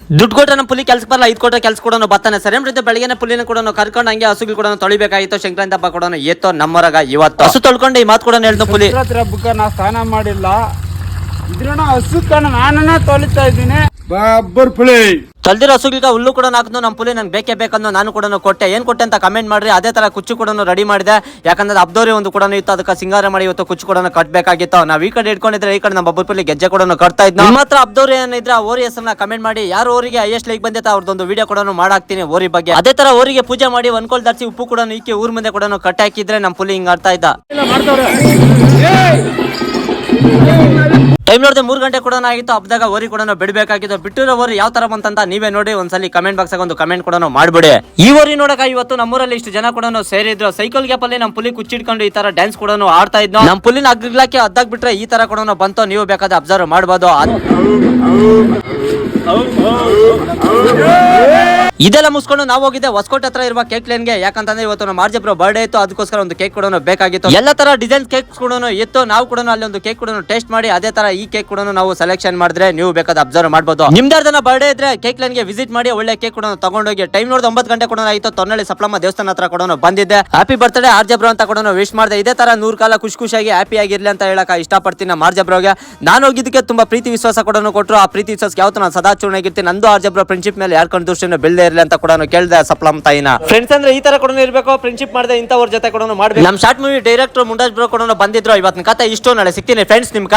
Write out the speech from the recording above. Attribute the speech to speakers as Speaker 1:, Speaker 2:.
Speaker 1: ದುಡ್ಡು ಕೊಟ್ರೆ ನಮ್ಮ ಪುಲಿ ಕೆಲ್ಸ ಬರಲ್ಲ, 5 ಕೊಟ್ರೆ ಕೆಲ್ಸ ಕೊಡೋನು ಬರ್ತಾನೆ. ಸರಿ ರೀತಿ ಬೆಳಗ್ಗೆ ಪುಲಿನ ಕೂಡ ಕರ್ಕೊಂಡು ಹಂಗೆ ಹಸುಗಳು ಕೂಡ ತೊಳಿಬೇಕಾಗಿತ್ತು. ಸಂಕ್ರಾಂತಿ ಹಬ್ಬ ಕೂಡ ಏತೋ ನಮ್ಮರಗ ಇವತ್ತು ಹಸು ತೊಳ್ಕೊಂಡು ಈ ಮಾತು ಕೂಡ ಹೇಳ್ದು ಪುಲಿ.
Speaker 2: ಹಬ್ಬಕ್ಕೆ ನಾ ಸ್ನಾನ ಮಾಡಿಲ್ಲ, ಇದ್ರ ಹಸು ನಾನೇ ತೊಳಿತಾ ಇದ್ದೀನಿ. ಬಬ್ಬರ್ ಪುಲಿ
Speaker 1: ತೊಳ್ದಿರೋ ಹಸುಗಳಿಗೆ ಹುಲ್ಲು ಕೂಡ ಹಾಕಿದ್ನು. ನಮ್ಮ ಪುಲಿ ನಂಗೆ ಬೇಕೇ ಬೇಕಂದು ನಾನು ಕೂಡ ಕೊಟ್ಟೆ. ಏನ್ ಕೊಟ್ಟೆ ಅಂತ ಕಮೆಂಟ್ ಮಾಡ್ರಿ. ಅದೇ ತರ ಕುಚ್ಚು ಕೂಡ ರೆಡಿ ಮಾಡಿದೆ, ಯಾಕಂದ್ರೆ ಹಬ್ಬದವ್ರಿ ಒಂದು ಕೂಡ ಇತ್ತು, ಅದಕ್ಕೆ ಸಿಂಗಾರ ಮಾಡಿ ಇವತ್ತು ಕುಚ್ಚು ಕೂಡ ಕಟ್ಬೇಕಾಗಿತ್ತು. ನಾವ್ ಈ ಕಡೆ ಇಟ್ಕೊಂಡಿದ್ರೆ ಈ ಕಡೆ ನಮ್ಮ ಬಬ್ಬರ್ ಪುಲಿ ಗೆಜ್ಜೆ ಕೂಡ ಕಟ್ತಾ ಇದ್ನ. ನಿಮ್ಮ ಹತ್ರ ಹಬ್ಬದವ್ರು ಏನಿದ್ರೆ ಆ ಓರಿ ಹೆಸರನ್ನ ಕಮೆಂಟ್ ಮಾಡಿ. ಯಾರು ಓರಿಗೆ ಹೈಯೆಸ್ಟ್ ಲೈಕ್ ಬಂದಿತ್ತು ಅವ್ರದ್ದೊಂದು ವಿಡಿಯೋ ಕೂಡ ಮಾಡಾಕ್ತೀನಿ ಓರಿ ಬಗ್ಗೆ. ಅದೇ ತರ ಓರಿಗೆ ಪೂಜೆ ಮಾಡಿ ಒನ್ಕೋಲ್ ಧರಿಸಿ ಉಪ್ಪು ಕೂಡ ಇಕ್ಕಿ ಊರ್ ಮುಂದೆ ಕೂಡ ಕಟ್ಟಿ ಹಾಕಿದ್ರೆ ನಮ್ಮ ಪುಲಿ ಹಿಂಗ್ ಆಡ್ತಾ ಇದ್ದ. ಟೈಮ್ ನೋಡಿದ್ರೆ 3 ಗಂಟೆ ಕೂಡ ಆಗಿತ್ತು. ಹಬ್ಬದಾಗ ಓರಿ ಕೂಡ ಬಿಡಬೇಕಾಗಿತ್ತು. ಬಿಟ್ಟಿರೋ ಓರಿ ಯಾವ ತರ ಬಂತಂತ ನೀವೇ ನೋಡಿ ಒಂದ್ಸಲಿ ಕಮೆಂಟ್ ಬಾಕ್ಸ್ ಒಂದು ಕಮೆಂಟ್ ಕೂಡ ಮಾಡ್ಬಿಡಿ. ಈ ಓರಿ ನೋಡಕ ಇವತ್ತು ನಮ್ಮೂರಲ್ಲಿ ಇಷ್ಟು ಜನ ಕೂಡ ಸೇರಿದ್ರು. ಸೈಕಲ್ ಗ್ಯಾಪ್ ಅಲ್ಲಿ ನಮ್ಮ ಪುಲಿ ಕುಚ್ಚಿಡ್ಕೊಂಡು ಈ ತರ ಡ್ಯಾನ್ಸ್ ಕೂಡ ಆಡ್ತಾ ಇದ್ನು. ನಮ್ಮ ಪುಲಿನ ಅಗ್ಲಾಕಿ ಅದ್ದಾಗ್ ಬಿಟ್ರೆ ಈ ತರ ಕೂಡ ಬಂತು. ನೀವು ಬೇಕಾದ್ರೆ ಅಬ್ಸರ್ವ್ ಮಾಡಬಹುದು. ಇದೆಲ್ಲ ಮುಗಿಸ್ಕೊಂಡು ನಾವು ಹೋಗಿದ್ದೆ ಹೊಸಕೋಟೆ ಹತ್ರ ಇರುವ ಕೇಕ್ ಲೇನ್ಗೆ. ಯಾಕಂತಂದ್ರೆ ಇವತ್ತು ನಮ್ಮ ಆರ್ಜೆ ಬ್ರೋ ಬರ್ಡೇ ಇತ್ತು, ಅದಕ್ಕೋಸ್ಕರ ಒಂದು ಕೇಕ್ ಕೂಡ ಬೇಕಾಗಿತ್ತು. ಎಲ್ಲ ತರ ಡಿಸೈನ್ ಕೇಕ್ ಕೂಡ ಇತ್ತು. ನಾವು ಕೂಡ ಅಲ್ಲಿ ಒಂದು ಕೇಕ್ ಕೂಡ ಟೇಸ್ಟ್ ಮಾಡಿ ಅದೇ ತರ ಈ ಕೇಕ್ ಕೂಡ ನಾವು ಸೆಲೆಕ್ಷನ್ ಮಾಡಿದ್ರೆ ನೀವು ಬೇಕಾದ ಅಬ್ಸರ್ವ್ ಮಾಡಬಹುದು. ನಿಮ್ದಾರ್ದನ ಬರ್ಡೇ ಇದ್ರೆ ಕೇಕ್ ಲೇನ್ಗೆ ವಿಸಿಟ್ ಮಾಡಿ ಒಳ್ಳೆ ಕೇಕ್ ಕೂಡ ತಗೊಂಡೋಗಿ. ಟೈಮ್ ನೋಡಿದ್ರೆ 9 ಗಂಟೆ ಕೂಡ ಆಯಿತು. ತೊನ್ನಳ್ಳಿ ಸಪ್ಲಮ್ಮ ದೇವಸ್ಥಾನ ಹತ್ರ ಕೂಡ ಬಂದಿದ್ದೆ. ಹ್ಯಾಪಿ ಬರ್ತ್ಡೇ ಆರ್ಜೆ ಬ್ರೋ ಅಂತ ಕೂಡ ವಿಶ್ ಮಾಡಿದೆ. ಇದೇ ತರ 100 ಕಾಲ ಖುಷಿಯಾಗಿ ಹ್ಯಾಪಿ ಆಗಿರ್ಲಿ ಅಂತ ಹೇಳಕ್ ಇಷ್ಟಪಡ್ತೀನಿ. ನಮ್ಮ ಆರ್ಜೆ ಬ್ರೋಗೆ ನಾನು ಹೋಗಿದ್ದಕ್ಕೆ ತುಂಬಾ ಪ್ರೀತಿ ವಿಶ್ವಾಸ ಕೂಡ ಕೊಟ್ಟರು. ಆ ಪ್ರೀತಿ ವಿಶ್ವಾಸ ಯಾವತ್ತು ನಾನು ಸದಾ ಚೂರ್ಣಾಗಿರ್ತೀನಿ. ನಂದು ಆರ್ಜೆ ಬ್ರೋ ಫ್ರೆಂಡ್ಶಿಪ್ ಮೇಲೆ ಯಾರು ಕಂಡು ದೃಷ್ಟಿನ ಬೆಳ್ದೇ ಇರಲಿ ಅಂತ ಕೂಡ ಕೇಳಿದೆ ಸಪ್ಲಮ್ ತಾಯಿನ. ಫ್ರೆಂಡ್ಸ್ ಅಂದ್ರೆ ಈ ತರ ಕೂಡ ಇರಬೇಕು, ಫ್ರೆಂಡ್ಶಿಪ್ ಮಾಡಿದೆ ಇಂಥವ್ರ ಜೊತೆ ಕೂಡ ಮಾಡ್ಬೇಕು. ನಮ್ಮ ಶಾರ್ಟ್ ಮೂವಿ ಡೈರೆಕ್ಟರ್ ಮುಂಡಾಜ್ ಬ್ರೋ ಕೂಡ ಬಂದಿದ್ರು. ಇವತ್ತಿನ ಕತೆ ಇಷ್ಟು, ನಾಳೆ ಸಿಗ್ತೀನಿ ಫ್ರೆಂಡ್ಸ್ ನಿಮ್ಗ.